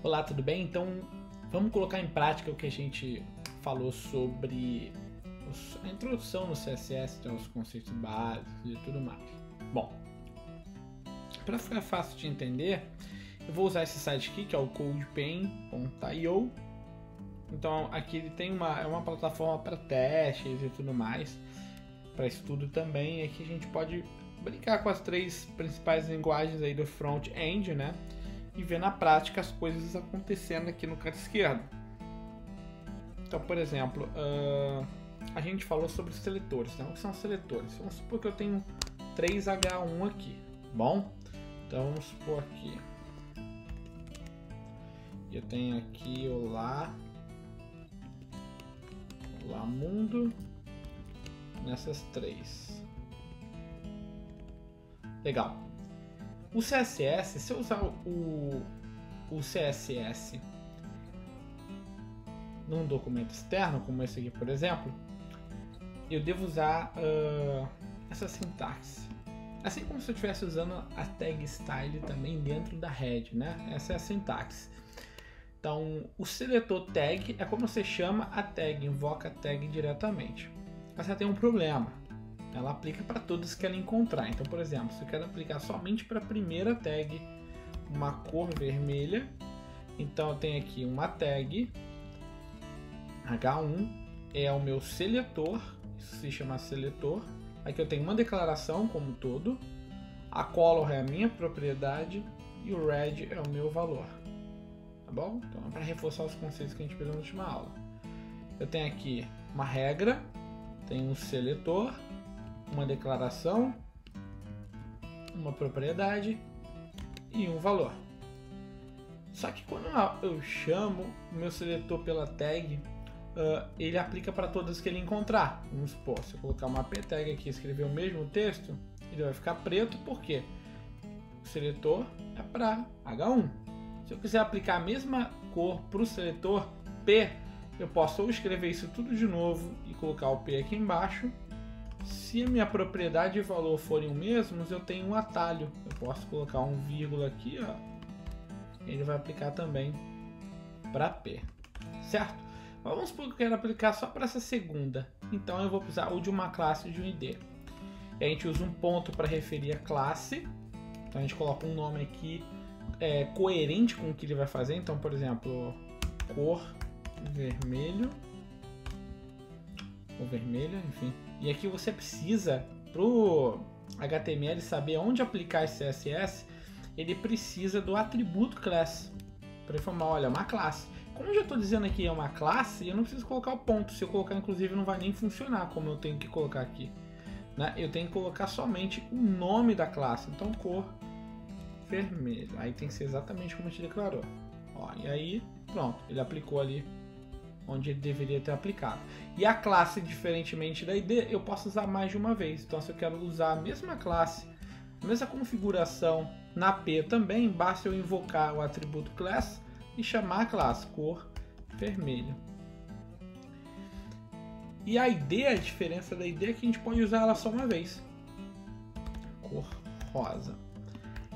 Olá, tudo bem? Então vamos colocar em prática o que a gente falou sobre a introdução no CSS, então os conceitos básicos e tudo mais. Bom, para ficar fácil de entender, eu vou usar esse site aqui que é o CodePen.io. Então aqui ele tem uma plataforma para testes e tudo mais, para estudo também. Aqui a gente pode brincar com as três principais linguagens aí do front-end, né? E ver na prática as coisas acontecendo aqui no canto esquerdo. Então, por exemplo, a gente falou sobre os seletores, né? O que são os seletores? Vamos supor que eu tenho 3H1 aqui, bom? Então vamos supor aqui, eu tenho aqui olá mundo nessas três. Legal. O CSS, se eu usar o CSS num documento externo, como esse aqui, por exemplo, eu devo usar essa sintaxe. Assim como se eu estivesse usando a tag style também dentro da head, né? Essa é a sintaxe. Então, o seletor tag é como você chama a tag, invoca a tag diretamente. Mas ela tem um problema. Ela aplica para todas que ela encontrar. Então, por exemplo, se eu quero aplicar somente para a primeira tag uma cor vermelha, então eu tenho aqui uma tag H1, é o meu seletor, isso se chama seletor. Aqui eu tenho uma declaração como um todo, a color é a minha propriedade e o red é o meu valor. Tá bom? Então é para reforçar os conceitos que a gente viu na última aula. Eu tenho aqui uma regra, tenho um seletor, uma declaração, uma propriedade e um valor. Só que quando eu chamo o meu seletor pela tag, ele aplica para todas que ele encontrar. Vamos supor, se eu colocar uma p tag aqui e escrever o mesmo texto, ele vai ficar preto porque o seletor é para H1. Se eu quiser aplicar a mesma cor para o seletor P, eu posso ou escrever isso tudo de novo e colocar o P aqui embaixo. Se a minha propriedade e valor forem os mesmos, eu tenho um atalho. Eu posso colocar um vírgula aqui, ó. Ele vai aplicar também para P, certo? Mas vamos supor que eu quero aplicar só para essa segunda. Então eu vou precisar ou de uma classe ou de um ID. E a gente usa um ponto para referir a classe. Então a gente coloca um nome aqui coerente com o que ele vai fazer. Então, por exemplo, cor vermelho ou vermelha, enfim. E aqui você precisa, para o HTML saber onde aplicar esse CSS, ele precisa do atributo class. Para informar, olha, é uma classe. Como eu já estou dizendo aqui é uma classe, eu não preciso colocar o ponto. Se eu colocar, inclusive, não vai nem funcionar como eu tenho que colocar aqui, né? Eu tenho que colocar somente o nome da classe. Então, cor vermelho. Aí tem que ser exatamente como a gente declarou. Ó, e aí, pronto, ele aplicou ali onde ele deveria ter aplicado. E a classe, diferentemente da ID, eu posso usar mais de uma vez. Então, se eu quero usar a mesma classe, a mesma configuração na P também, basta eu invocar o atributo class e chamar a classe cor vermelho. E a ID, a diferença da ID é que a gente pode usar ela só uma vez. Cor rosa.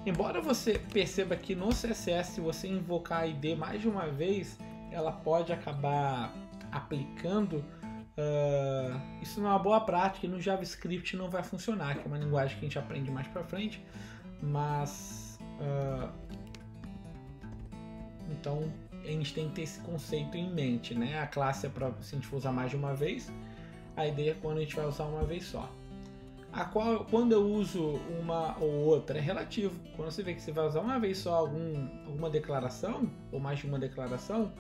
Embora você perceba que no CSS, se você invocar a ID mais de uma vez, ela pode acabar aplicando. Isso não é uma boa prática e no JavaScript não vai funcionar, que é uma linguagem que a gente aprende mais pra frente. Mas então a gente tem que ter esse conceito em mente, né? A classe é para se a gente for usar mais de uma vez, a ideia é quando a gente vai usar uma vez só. Quando eu uso uma ou outra é relativo. Quando você vê que você vai usar uma vez só alguma declaração ou mais de uma declaração,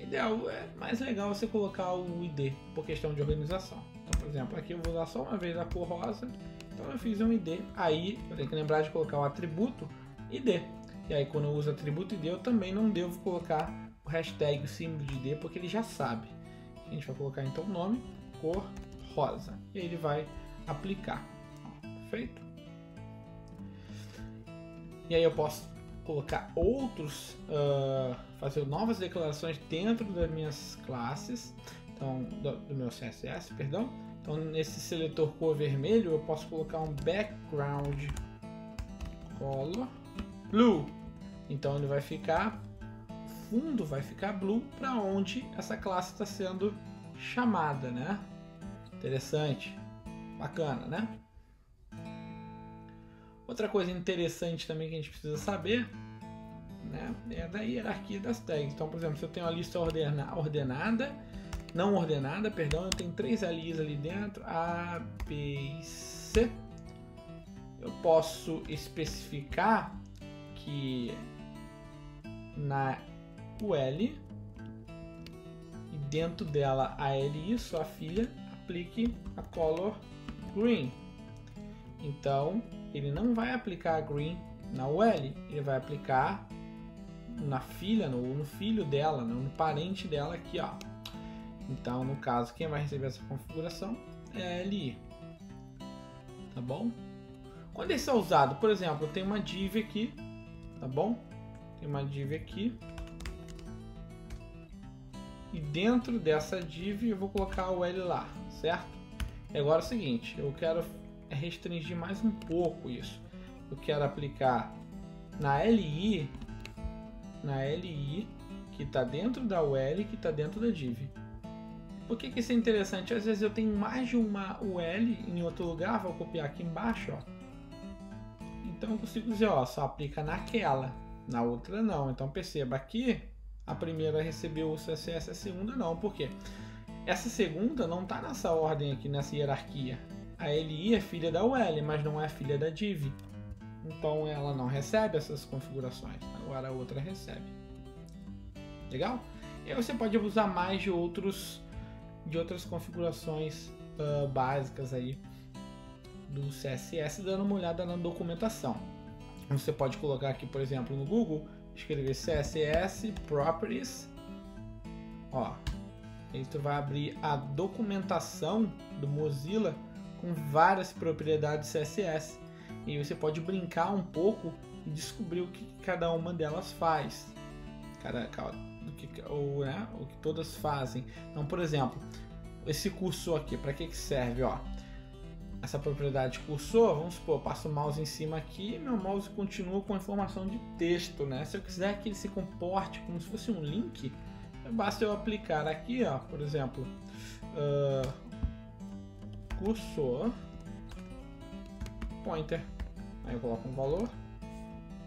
ideal, é mais legal você colocar o ID por questão de organização. Então, por exemplo, aqui eu vou usar só uma vez a cor rosa, então eu fiz um ID. Aí eu tenho que lembrar de colocar o atributo ID. E aí quando eu uso atributo ID, eu também não devo colocar o hashtag, o símbolo de ID, porque ele já sabe. A gente vai colocar então o nome, cor rosa, e aí ele vai aplicar. Perfeito? E aí eu posso colocar outros, fazer novas declarações dentro das minhas classes, então do meu CSS, perdão. Então nesse seletor cor vermelho eu posso colocar um background color blue. Então ele vai ficar fundo vai ficar blue para onde essa classe está sendo chamada, né? Interessante, bacana, né? Outra coisa interessante também que a gente precisa saber, né, é da hierarquia das tags. Então, por exemplo, se eu tenho a lista não ordenada, perdão, eu tenho 3 ALIs ali dentro, A, B e C. Eu posso especificar que na UL e dentro dela a LI, sua filha, aplique a color green. Então, ele não vai aplicar green na UL, ele vai aplicar na filha, no filho dela, no parente dela aqui, ó. Então, no caso, quem vai receber essa configuração é a LI, tá bom? Quando isso é usado, por exemplo, eu tenho uma div aqui, tá bom? Tem uma div aqui e dentro dessa div eu vou colocar o L lá, certo? E agora é o seguinte, eu quero restringir mais um pouco isso. Eu quero aplicar na LI que está dentro da UL, que está dentro da div. Por que isso é interessante? Às vezes eu tenho mais de uma UL em outro lugar, vou copiar aqui embaixo, ó. Então eu consigo dizer, ó, só aplica naquela, na outra não. Então perceba aqui, a primeira recebeu o CSS, a segunda não. Por quê? Essa segunda não está nessa ordem aqui, nessa hierarquia. A LI é filha da UL, mas não é filha da div. Então ela não recebe essas configurações. Agora a outra recebe. Legal? E aí você pode usar mais de outras configurações básicas aí do CSS, dando uma olhada na documentação. Você pode colocar aqui, por exemplo, no Google, escrever CSS Properties, ó, aí tu vai abrir a documentação do Mozilla com várias propriedades CSS, e você pode brincar um pouco e descobrir o que cada uma delas faz, o que todas fazem. Então, por exemplo, esse cursor aqui, para que serve? Ó, essa propriedade cursor, vamos supor, eu passo o mouse em cima aqui e meu mouse continua com a informação de texto, né? Se eu quiser que ele se comporte como se fosse um link, basta eu aplicar aqui, ó, por exemplo, cursor pointer. Aí eu coloco um valor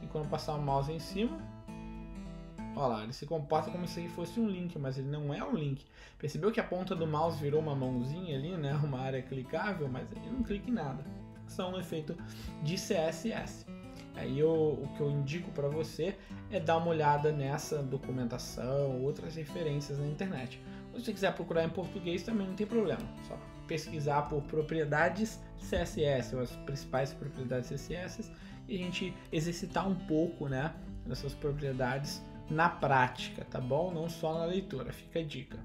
e quando eu passar o mouse em cima, olha lá, ele se comporta como se fosse um link, mas ele não é um link. Percebeu que a ponta do mouse virou uma mãozinha ali, né? Uma área clicável, mas ele não clica em nada. Só um efeito de CSS. Aí o que eu indico para você é dar uma olhada nessa documentação, outras referências na internet. Se você quiser procurar em português também não tem problema. Só pesquisar por propriedades CSS, ou as principais propriedades CSS, e a gente exercitar um pouco, né, dessas propriedades na prática, tá bom? Não só na leitura, fica a dica.